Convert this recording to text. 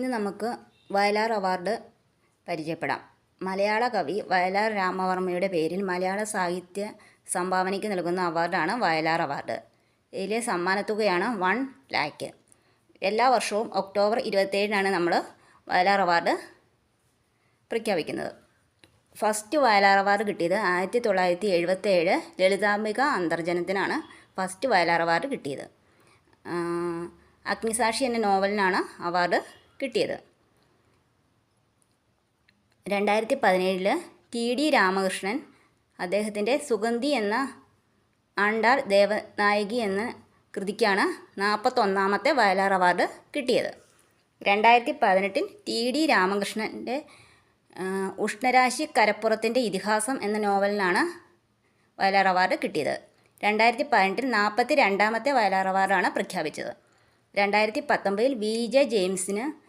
ഇന്ന് നമുക്ക് വയലാർ അവാർഡ് പരിചയപ്പെടാം. മലയാള കവി വയലാർ രാമവർമ്മയുടെ പേരിൽ മലയാള സാഹിത്യ സംഭാവനയ്ക്ക് നൽകുന്ന അവാർഡാണ് വയലാർ അവാർഡ്. ഇതിലെ സമ്മാനത്തുകയാണ് 1 lakh. എല്ലാ വർഷവും ഒക്ടോബർ 27-നാണ് നമ്മൾ വയലാർ അവാർഡ് പ്രഖ്യാപിക്കുന്നത്. ഫസ്റ്റ് വയലാർ അവാർഡ് കിട്ടിയത് 1977 ലളിതാംബിക അന്തർജനത്തിനാണ് ഫസ്റ്റ് വയലാർ അവാർഡ് കിട്ടിയത്. അഗ്നിസാക്ഷി എന്ന നോവലിനാണ് അവാർഡ് കിട്ടിയത്. 2017 ടി.ഡി. രാമകൃഷ്ണൻ അദ്ദേഹത്തിൻ്റെ സുഗന്ധി എന്ന ആണ്ടാൾ ദേവനായകി എന്ന കൃതിക്കാണ് 41ാമത്തെ വയലാർ അവാർഡ് കിട്ടിയത്. 2018 ടി.ഡി. രാമകൃഷ്ണൻ്റെ ഉഷ്ണരാശി കരപ്പുറത്തിൻ്റെ ഇതിഹാസം എന്ന നോവലിനാണ് വയലാർ അവാർഡ് കിട്ടിയത്. 2018 42ാമത്തെ വയലാർ അവാർഡാണ് പ്രഖ്യാപിച്ചത്. 2019 വി.ജെ. ജെയിംസിന്